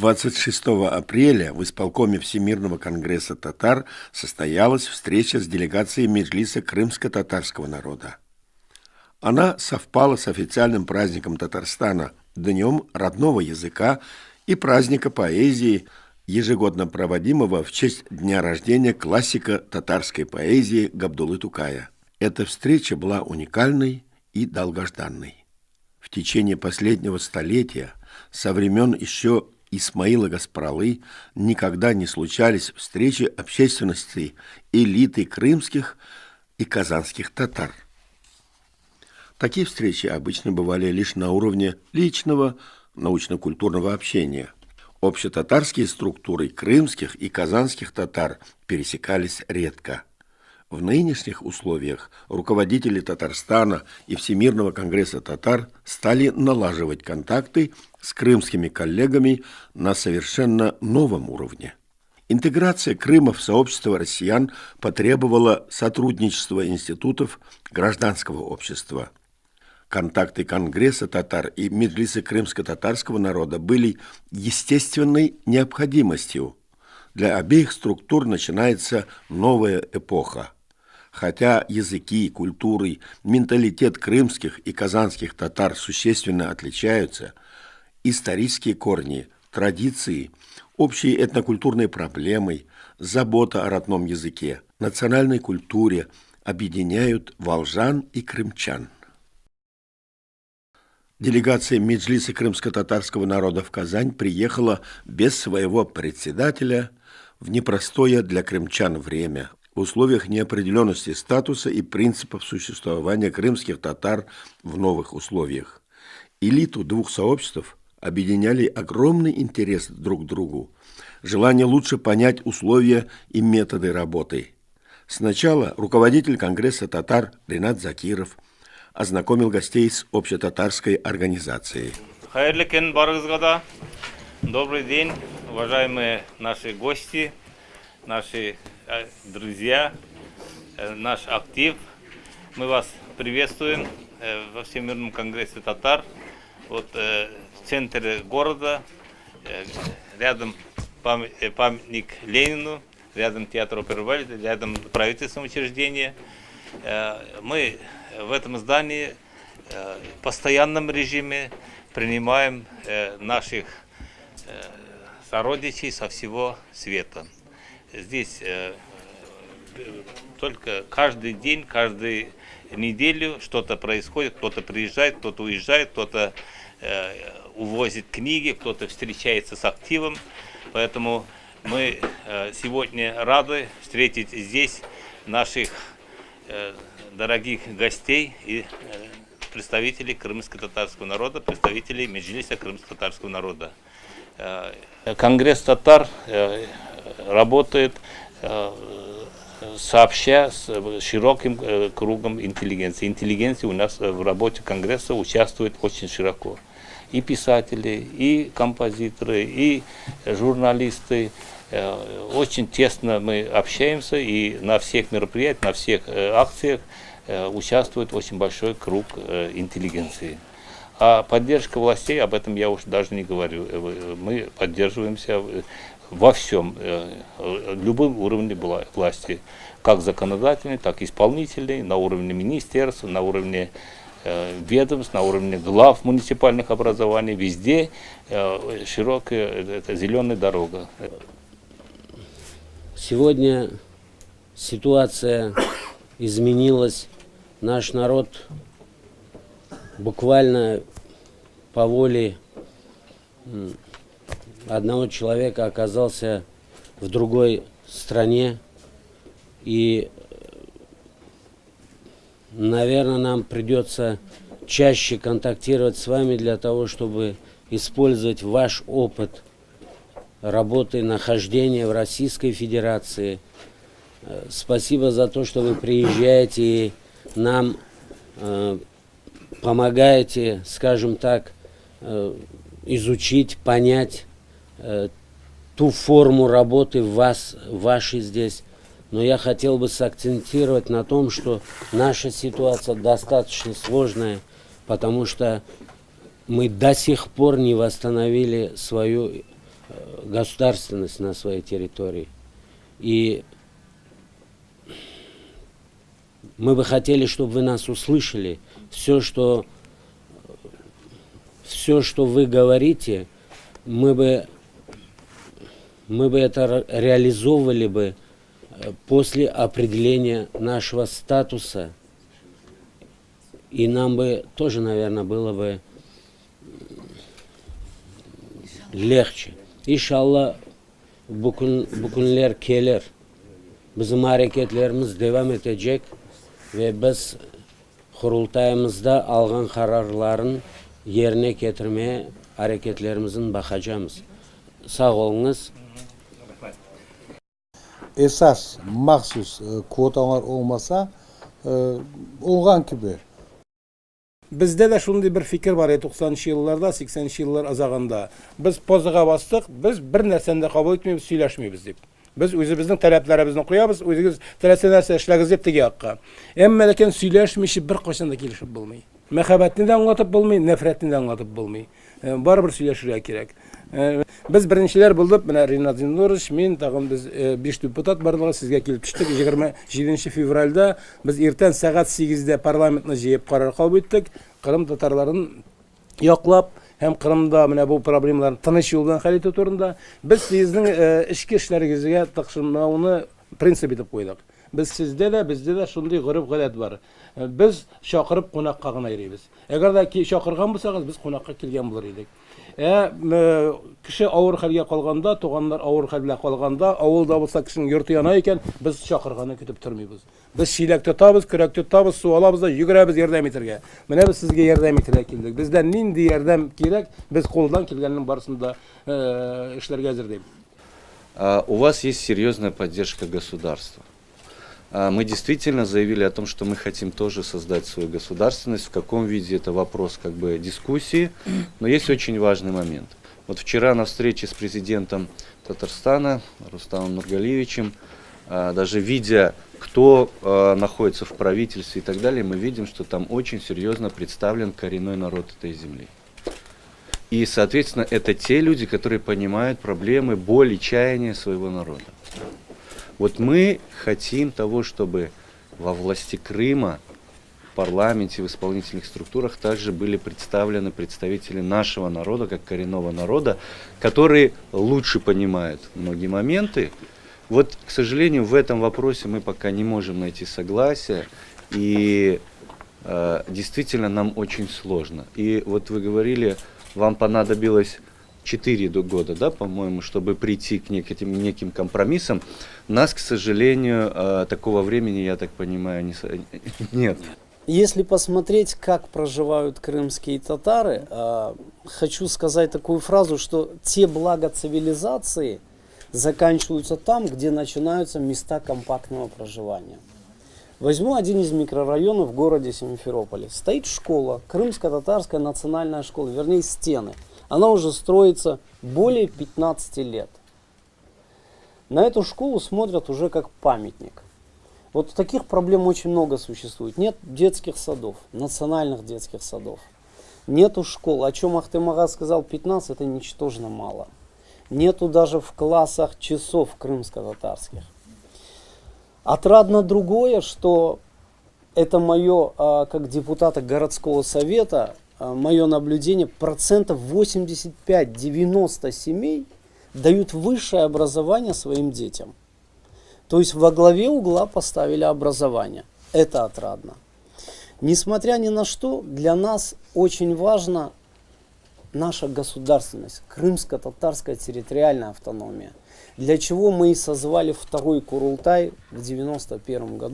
26 апреля в исполкоме Всемирного конгресса татар состоялась встреча с делегацией Меджлиса крымско-татарского народа. Она совпала с официальным праздником Татарстана, Днем родного языка и праздника поэзии, ежегодно проводимого в честь дня рождения классика татарской поэзии Габдуллы Тукая. Эта встреча была уникальной и долгожданной. В течение последнего столетия, со времен еще Исмаила Гаспралы, никогда не случались встречи общественности элиты крымских и казанских татар. Такие встречи обычно бывали лишь на уровне личного научно-культурного общения. Общетатарские структуры крымских и казанских татар пересекались редко. В нынешних условиях руководители Татарстана и Всемирного конгресса татар стали налаживать контакты с крымскими коллегами на совершенно новом уровне. Интеграция Крыма в сообщество россиян потребовала сотрудничества институтов гражданского общества. Контакты Конгресса татар и Меджлиса крымско-татарского народа были естественной необходимостью. Для обеих структур начинается новая эпоха. Хотя языки, культуры, менталитет крымских и казанских татар существенно отличаются, исторические корни, традиции, общие этнокультурные проблемы, забота о родном языке, национальной культуре объединяют волжан и крымчан. Делегация Меджлиса крымско-татарского народа в Казань приехала без своего председателя в непростое для крымчан время, в условиях неопределенности статуса и принципов существования крымских татар в новых условиях. Элиту двух сообществ объединяли огромный интерес друг к другу, желание лучше понять условия и методы работы. Сначала руководитель Конгресса татар Ринат Закиров ознакомил гостей с общетатарской организацией. Добрый день, уважаемые наши гости, наши друзья, наш актив. Мы вас приветствуем во Всемирном конгрессе татар. Вот в центре города, рядом памятник Ленину, рядом театр оперы и балета, рядом правительственное учреждение. Мы в этом здании в постоянном режиме принимаем наших сородичей со всего света. Здесь только каждый день, каждую неделю что-то происходит, кто-то приезжает, кто-то уезжает, кто-то увозит книги, кто-то встречается с активом. Поэтому мы сегодня рады встретить здесь наших дорогих гостей и представителей крымско-татарского народа, представителей Меджлиса крымско-татарского народа. Конгресс татар работает сообща с широким кругом интеллигенции. Интеллигенция у нас в работе Конгресса участвует очень широко. И писатели, и композиторы, и журналисты. Очень тесно мы общаемся, и на всех мероприятиях, на всех акциях участвует очень большой круг интеллигенции. А поддержка властей, об этом я уж даже не говорю. Мы поддерживаемся во всем, любым уровне власти, как законодательной, так и исполнительной, на уровне министерств, на уровне ведомств, на уровне глав муниципальных образований, везде широкая зеленая дорога. Сегодня ситуация изменилась. Наш народ буквально по воле одного человека оказался в другой стране. И, наверное, нам придется чаще контактировать с вами для того, чтобы использовать ваш опыт работы, нахождения в Российской Федерации. Спасибо за то, что вы приезжаете и нам помогаете, скажем так, изучить, понять ту форму работы вашей здесь. Но я хотел бы сакцентировать на том, что наша ситуация достаточно сложная, потому что мы до сих пор не восстановили свою государственность на своей территории. И мы бы хотели, чтобы вы нас услышали. Все, что вы говорите, мы бы это реализовывали бы после определения нашего статуса. И нам бы тоже, наверное, было бы легче. Иншалла, bugünler gelir. Bizim hareketlerimiz devam edecek ve biz kurultayımızda algan kararların yerine getirmeye hareketlerimizin bakacağız. Sağ olunuz. Esas mahsus kvotalar olmasa olgan gibi. Bizde de şunday bir fikir var 90'lı yıllarda, 80'li yıllar azagında. Biz poziga bastık, biz bir narsani de kabul etmeyip söyleşmeymiz deyip. Biz özümüzün taleplerimizni koyabız, özünüz telese narsa işlegiz deyip tege hakka. Emma lekin söyleşmişi bir qachon da kelishib bo'lmaydi. Muhabbatni de anlatıp bo'lmaydi, nefretni de anlatıp bo'lmaydi. Baribir söyleşirga kerak. Biz birinchilar bo'ldik, mana Rinat Zinnurovich, men tag'in biz 5 deputat barlig'i sizga kelib tushdik. 27 fevralda biz ertan soat 8 da parlamentni yig'ib qaror qabul etdik. Qrim tatarlarini yoqlab, hem Qrimda mana bu problemalarni tinch yo'ldan hal etish o'rinda biz sizning ichki ishlaringizga taqsimlovni prinsip etib qo'ydik. Biz sizde de bizde de shunday g'urub g'alat bor. Biz chaqirib qo'noqqa g'inayriz. Agarda chaqirgan bo'lsangiz biz qo'noqqa kelgan bo'lar edik. Kishi og'ir holga qolganda, tug'anlar og'ir holga qolganda, avulda bo'lsa kishining yurti yona ekan, biz chaqirganni kutib turmaymiz. Biz shilak tutamiz, kurak tutamiz, suv olamiz, yuguramiz yordam etirga. Mana biz sizga yordam etirga keldik. Bizdan nindi yordam kerak, biz qo'ldan kelganning barisida ishlarga hozirlaymiz. У вас есть серьезная поддержка государства. Мы действительно заявили о том, что мы хотим тоже создать свою государственность. В каком виде — это вопрос как бы дискуссии, но есть очень важный момент. Вот вчера на встрече с президентом Татарстана Рустамом Нургалиевичем, даже видя, кто находится в правительстве и так далее, мы видим, что там очень серьезно представлен коренной народ этой земли. И, соответственно, это те люди, которые понимают проблемы, боли, чаяния своего народа. Вот мы хотим того, чтобы во власти Крыма, в парламенте, в исполнительных структурах также были представлены представители нашего народа, как коренного народа, которые лучше понимают многие моменты. Вот, к сожалению, в этом вопросе мы пока не можем найти согласия, и действительно нам очень сложно. И вот вы говорили, вам понадобилось 4 года, да, по-моему, чтобы прийти к неким компромиссам. Нас, к сожалению, такого времени, я так понимаю, нет. Если посмотреть, как проживают крымские татары, хочу сказать такую фразу, что те блага цивилизации заканчиваются там, где начинаются места компактного проживания. Возьму один из микрорайонов в городе Симферополе. Стоит школа, Крымско-татарская национальная школа, вернее стены. Она уже строится более 15 лет. На эту школу смотрят уже как памятник. Вот таких проблем очень много существует. Нет детских садов, национальных детских садов. Нету школ. О чем Ахтемагат сказал, 15 это ничтожно мало. Нету даже в классах часов крымско-татарских. Отрадно другое, что это мое, как депутата городского совета, мое наблюдение, 85-90% семей дают высшее образование своим детям. То есть во главе угла поставили образование. Это отрадно. Несмотря ни на что, для нас очень важна наша государственность, крымско-татарская территориальная автономия. Для чего мы и созвали второй Курултай в 1991 году.